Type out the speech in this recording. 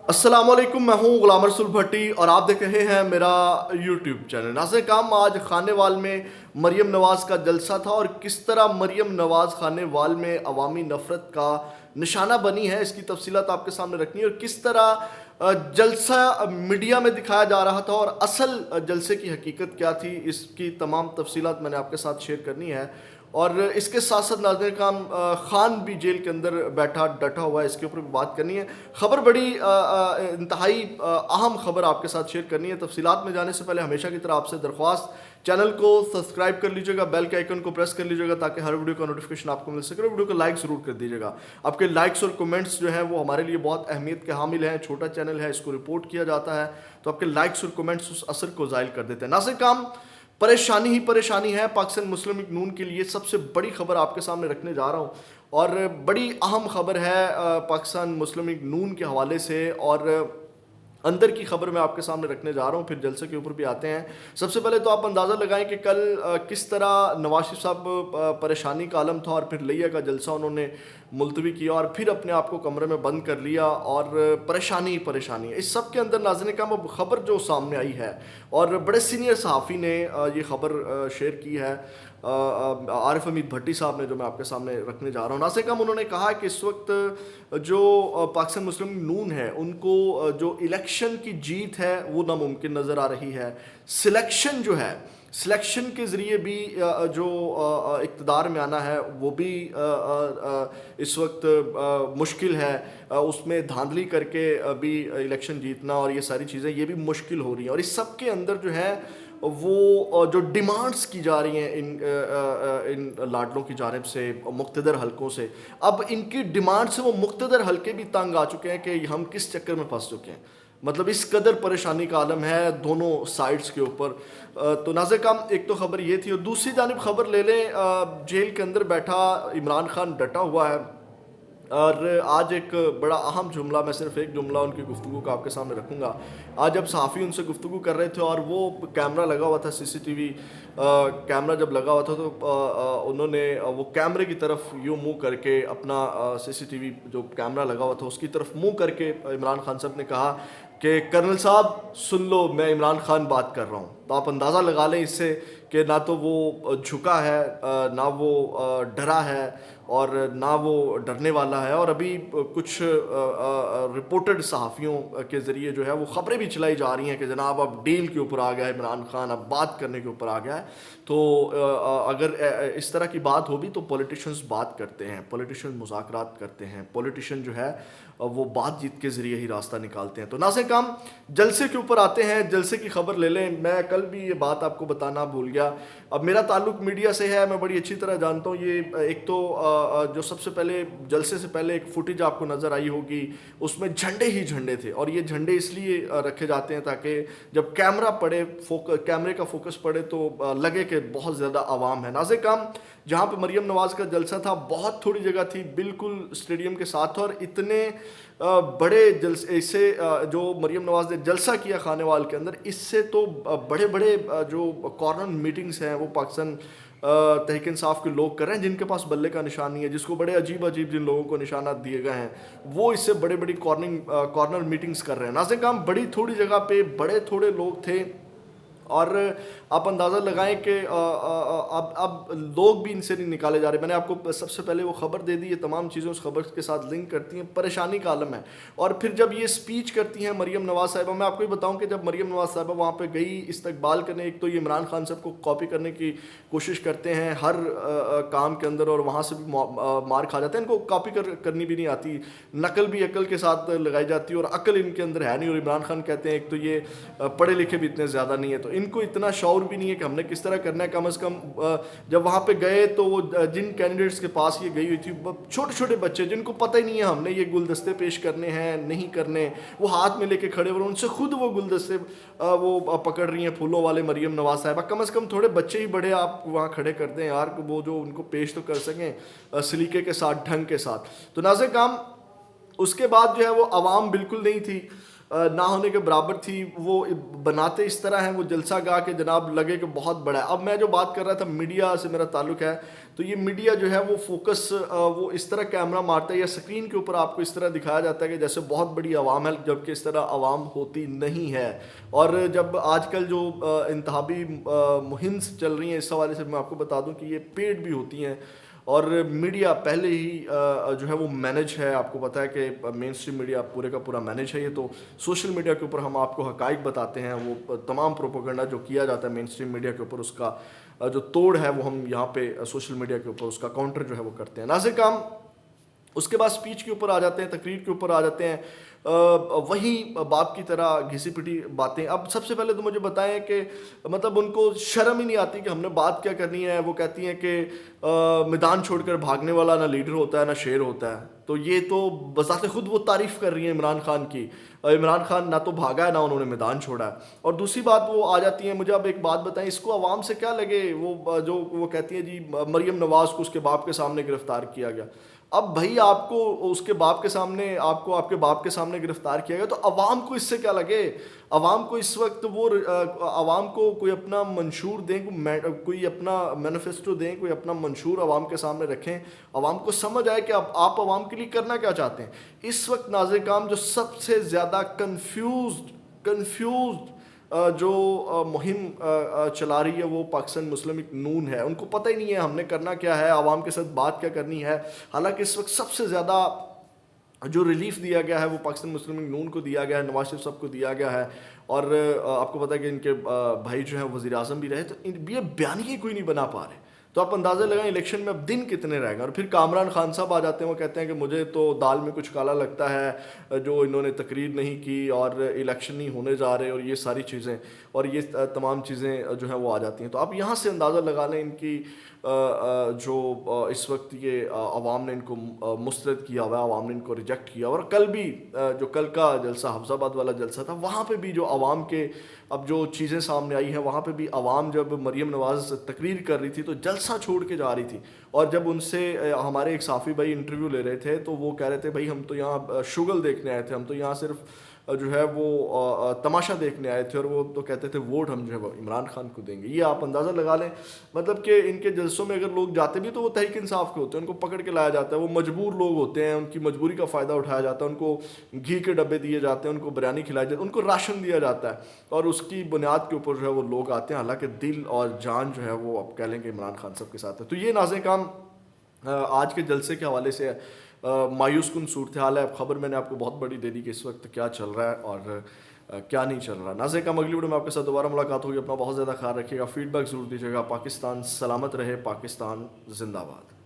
अस्सलाम वालेकुम, मैं हूँ गुलाम रसूल भट्टी और आप देख रहे हैं मेरा यूट्यूब चैनल। नाज़रीन काम, आज खानेवाल में मरीम नवाज़ का जलसा था और किस तरह मरीम नवाज़ खानेवाल में अवामी नफ़रत का निशाना बनी है, इसकी तफसीलात आपके सामने रखनी है। और किस तरह जलसा मीडिया में दिखाया जा रहा था और असल जलसे की हकीकत क्या थी, इसकी तमाम तफसीलात मैंने आपके साथ शेयर करनी है। और इसके साथ साथ नाज़रीन काम, खान भी जेल के अंदर बैठा डटा हुआ है, इसके ऊपर भी बात करनी है। खबर बड़ी इंतहाई अहम खबर आपके साथ शेयर करनी है। तफसीलात में जाने से पहले हमेशा की तरह आपसे दरख्वास्त, चैनल को सब्सक्राइब कर लीजिएगा, बेल के आइकन को प्रेस कर लीजिएगा ताकि हर वीडियो का नोटिफिकेशन आपको मिल सके। वीडियो को लाइक ज़रूर कर दीजिएगा। आपके लाइक्स और कमेंट्स जो हैं वो हमारे लिए बहुत अहमियत के हामिल हैं। छोटा चैनल है, इसको रिपोर्ट किया जाता है, तो आपके लाइक्स और कमेंट्स उस असर को ज़ाहिर कर देते हैं। नाज़रीन काम, परेशानी ही परेशानी है पाकिस्तान मुस्लिम लीग नून के लिए। सबसे बड़ी खबर आपके सामने रखने जा रहा हूँ और बड़ी अहम खबर है पाकिस्तान मुस्लिम लीग नून के हवाले से। और अंदर की खबर मैं आपके सामने रखने जा रहा हूँ, फिर जलसे के ऊपर भी आते हैं। सबसे पहले तो आप अंदाज़ा लगाएं कि कल किस तरह नवाज शरीफ साहब परेशानी का आलम था और फिर लिया का जलसा उन्होंने मुलतवी किया और फिर अपने आप को कमरे में बंद कर लिया और परेशानी ही परेशानी है। इस सब के अंदर नाज़रीन का अब खबर जो सामने आई है और बड़े सीनियर सहाफ़ी ने ये खबर शेयर की है, आरिफ हमीद भट्टी साहब ने, जो मैं आपके सामने रखने जा रहा हूँ। नाज़रीन कम उन्होंने कहा कि इस वक्त जो पाकिस्तान मुस्लिम लीग नून है उनको जो इलेक्शन की जीत है वो नामुमकिन नज़र आ रही है। सिलेक्शन जो है, सिलेक्शन के ज़रिए भी जो इक़्तिदार में आना है वो भी इस वक्त मुश्किल है। उसमें धांधली करके भी इलेक्शन जीतना और ये सारी चीज़ें ये भी मुश्किल हो रही हैं। और इस सब के अंदर जो है वो जो डिमांड्स की जा रही हैं इन लाडलों की जानिब से मुक़्तदर हलकों से, अब इनकी डिमांड से वो मुक़्तदर हलके भी तंग आ चुके हैं कि हम किस चक्कर में फंस चुके हैं। मतलब इस कदर परेशानी का आलम है दोनों साइड्स के ऊपर। तो नाज़रीन काम, एक तो ख़बर ये थी और दूसरी जानिब ख़बर ले लें, जेल के अंदर बैठा इमरान खान डटा हुआ है। और आज एक बड़ा अहम जुमला, मैं सिर्फ एक जुमला उनकी गुफ्तगू का आपके सामने रखूँगा। आज जब सहाफ़ी उनसे गुफ्तगू कर रहे थे और वो कैमरा लगा हुआ था, सीसीटीवी कैमरा जब लगा हुआ था तो उन्होंने वो कैमरे की तरफ यूँ मुँह करके अपना सीसीटीवी जो कैमरा लगा हुआ था उसकी तरफ मुँह करके इमरान खान साहब ने कहा कि कर्नल साहब सुन लो, मैं इमरान खान बात कर रहा हूँ। तो आप अंदाज़ा लगा लें इससे कि ना तो वो झुका है, ना वो डरा है और ना वो डरने वाला है। और अभी कुछ रिपोर्टेड सहाफ़ियों के ज़रिए जो है वो ख़बरें भी चलाई जा रही हैं कि जनाब अब डील के ऊपर आ गया है इमरान खान, अब बात करने के ऊपर आ गया है। तो अगर इस तरह की बात हो भी तो पॉलिटिशियंस बात करते हैं, पॉलिटिशियन मुज़ाकरात करते हैं, पॉलिटिशियन जो है वो बातचीत के ज़रिए ही रास्ता निकालते हैं। तो नाज़रीन काम, जलसे के ऊपर आते हैं। जलसे की खबर ले लें, मैं कल भी ये बात आपको बताना भूल गया। अब मेरा ताल्लुक़ मीडिया से है, मैं बड़ी अच्छी तरह जानता हूँ ये। एक तो जो सबसे पहले जलसे से पहले एक फुटेज आपको नज़र आई होगी, उसमें झंडे ही झंडे थे। और ये झंडे इसलिए रखे जाते हैं ताकि जब कैमरा पड़े, कैमरे का फोकस पड़े तो लगे कि बहुत ज़्यादा आवाम है। नाज़रीन काम, जहाँ पे मरीम नवाज़ का जलसा था बहुत थोड़ी जगह थी, बिल्कुल स्टेडियम के साथ। और इतने बड़े जलसे, इससे जो मरीम नवाज़ ने जलसा किया खानेवाल के अंदर, इससे तो बड़े बड़े जो कॉर्नर मीटिंग्स हैं वो पाकिस्तान तहरीक इंसाफ के लोग कर रहे हैं जिनके पास बल्ले का निशान नहीं है, जिसको बड़े अजीब अजीब जिन लोगों को निशानात दिए गए हैं वो इससे बड़े बड़ी कॉर्नर मीटिंग्स कर रहे हैं। नाज़रीन काम, बड़ी थोड़ी जगह पे बड़े थोड़े लोग थे और आप अंदाज़ा लगाएं कि अब लोग भी इनसे नहीं निकाले जा रहे। मैंने आपको सबसे पहले वो ख़बर दे दी, ये तमाम चीज़ें उस खबर के साथ लिंक करती हैं, परेशानी का आलम है। और फिर जब ये स्पीच करती हैं मरीम नवाज़ साहिबा, मैं आपको ये बताऊं कि जब मरीम नवाज़ साहिबा वहाँ पे गई इस्तकबाल करने, एक तो ये इमरान खान साहब को कॉपी करने की कोशिश करते हैं हर काम के अंदर और वहाँ से भी मार खा जाते हैं। इनको कॉपी करनी भी नहीं आती, नकल भी अकल के साथ लगाई जाती है और अकल इनके अंदर है नहीं। और इमरान खान कहते हैं एक तो ये पढ़े लिखे भी इतने ज़्यादा नहीं है, तो इनको इतना शौर भी नहीं है कि हमने किस तरह करना है। कम से कम जब वहाँ पे गए तो वो जिन कैंडिडेट्स के पास ये गई हुई थी, छोटे छोटे बच्चे जिनको पता ही नहीं है हमने ये गुलदस्ते पेश करने हैं नहीं करने, वो हाथ में लेके खड़े हुए, उनसे खुद वो गुलदस्ते वो पकड़ रही हैं फूलों वाले मरीम नवाज़ साहिबा। कम से कम थोड़े बच्चे ही बड़े आप वहाँ खड़े कर दें यार, वो जो उनको पेश तो कर सकें सलीके के साथ, ढंग के साथ। तो नाज़रीन काम, उसके बाद जो है वो आवाम बिल्कुल नहीं थी। نہ ہونے کے برابر تھی. وہ بناتے اس طرح ہیں وہ جلسہ گاہ کہ جناب لگے کہ بہت بڑا ہے. اب میں جو بات کر رہا تھا میڈیا سے میرا تعلق ہے, تو یہ میڈیا جو ہے وہ فوکس وہ اس طرح کیمرہ مارتا ہے یا اسکرین کے اوپر آپ کو اس طرح دکھایا جاتا ہے کہ جیسے بہت بڑی عوام ہے, جبکہ اس طرح عوام ہوتی نہیں ہے. اور جب آج کل جو انتخابی مہم چل رہی ہیں اس حوالے سے میں آپ کو بتا دوں کہ یہ پیڈ بھی ہوتی ہیں, اور میڈیا پہلے ہی جو ہے وہ مینج ہے. آپ کو پتہ ہے کہ مین اسٹریم میڈیا پورے کا پورا مینج ہے. یہ تو سوشل میڈیا کے اوپر ہم آپ کو حقائق بتاتے ہیں, وہ تمام پروپیگنڈا جو کیا جاتا ہے مین اسٹریم میڈیا کے اوپر اس کا جو توڑ ہے وہ ہم یہاں پہ سوشل میڈیا کے اوپر اس کا کاؤنٹر جو ہے وہ کرتے ہیں. ناظرین کام اس کے بعد سپیچ کے اوپر آ جاتے ہیں, تقریر کے اوپر آ جاتے ہیں, وہی باپ کی طرح گھسی پٹی باتیں. اب سب سے پہلے تو مجھے بتائیں کہ مطلب ان کو شرم ہی نہیں آتی کہ ہم نے بات کیا کرنی ہے. وہ کہتی ہیں کہ میدان چھوڑ کر بھاگنے والا نہ لیڈر ہوتا ہے نہ شیر ہوتا ہے. تو یہ تو بذات خود وہ تعریف کر رہی ہیں عمران خان کی. عمران خان نہ تو بھاگا ہے نہ انہوں نے میدان چھوڑا ہے. اور دوسری بات وہ آ جاتی ہیں, مجھے اب ایک بات بتائیں, اس کو عوام سے کیا لگے وہ جو وہ کہتی ہیں جی مریم نواز کو اس کے باپ کے سامنے گرفتار کیا گیا. اب بھائی آپ کو اس کے باپ کے سامنے, آپ کو آپ کے باپ کے سامنے گرفتار کیا گیا, تو عوام کو اس سے کیا لگے؟ عوام کو اس وقت وہ عوام کو کوئی اپنا منشور دیں, کوئی اپنا مینیفیسٹو دیں, کوئی اپنا منشور عوام کے سامنے رکھیں, عوام کو سمجھ آئے کہ آپ عوام کے لیے کرنا کیا چاہتے ہیں. اس وقت ناظرین کرام جو سب سے زیادہ کنفیوزڈ جو مہم چلا رہی ہے وہ پاکستان مسلم نون ہے. ان کو پتہ ہی نہیں ہے ہم نے کرنا کیا ہے, عوام کے ساتھ بات کیا کرنی ہے. حالانکہ اس وقت سب سے زیادہ جو ریلیف دیا گیا ہے وہ پاکستان مسلم نون کو دیا گیا ہے, نواز شریف صاحب کو دیا گیا ہے. اور آپ کو پتہ ہے کہ ان کے بھائی جو ہیں وزیر اعظم بھی رہے, تو یہ بیانیے کوئی نہیں بنا پا رہے. تو آپ اندازہ لگائیں الیکشن میں اب دن کتنے رہ گئے. اور پھر کامران خان صاحب آ جاتے ہیں, وہ کہتے ہیں کہ مجھے تو دال میں کچھ کالا لگتا ہے جو انہوں نے تقریر نہیں کی اور الیکشن نہیں ہونے جا رہے, اور یہ ساری چیزیں اور یہ تمام چیزیں جو ہیں وہ آ جاتی ہیں. تو آپ یہاں سے اندازہ لگا لیں ان کی جو اس وقت یہ عوام نے ان کو مسترد کیا ہوا ہے, عوام نے ان کو ریجیکٹ کیا. اور کل بھی جو کل کا جلسہ حفظ آباد والا جلسہ تھا, وہاں پہ بھی جو عوام کے اب جو چیزیں سامنے آئی ہیں, وہاں پہ بھی عوام جب مریم نواز تقریر کر رہی تھی تو جلسہ چھوڑ کے جا رہی تھی. اور جب ان سے ہمارے ایک صحافی بھائی انٹرویو لے رہے تھے تو وہ کہہ رہے تھے بھائی ہم تو یہاں شگل دیکھنے آئے تھے, ہم تو یہاں صرف جو ہے وہ تماشا دیکھنے آئے تھے, اور وہ تو کہتے تھے ووٹ ہم جو ہے وہ عمران خان کو دیں گے. یہ آپ اندازہ لگا لیں, مطلب کہ ان کے جلسوں میں اگر لوگ جاتے بھی تو وہ تحریک انصاف کے ہوتے ہیں, ان کو پکڑ کے لایا جاتا ہے. وہ مجبور لوگ ہوتے ہیں, ان کی مجبوری کا فائدہ اٹھایا جاتا ہے, ان کو گھی کے ڈبے دیے جاتے ہیں, ان کو بریانی کھلائی جاتی ہے, ان کو راشن دیا جاتا ہے, اور اس کی بنیاد کے اوپر جو ہے وہ لوگ آتے ہیں. حالانکہ دل اور جان جو ہے وہ اب کہہ لیں کہ عمران خان صاحب کے ساتھ ہے. تو یہ ناظرین کام آج کے جلسے کے حوالے سے مایوس کن صورتحال ہے. اب خبر میں نے آپ کو بہت بڑی دے دی کہ اس وقت کیا چل رہا ہے اور کیا نہیں چل رہا. ناظرین کا اگلی ویڈیو میں آپ کے ساتھ دوبارہ ملاقات ہوگی. اپنا بہت زیادہ خیال رکھیے گا, فیڈ بیک ضرور دیجیے گا. پاکستان سلامت رہے, پاکستان زندہ باد.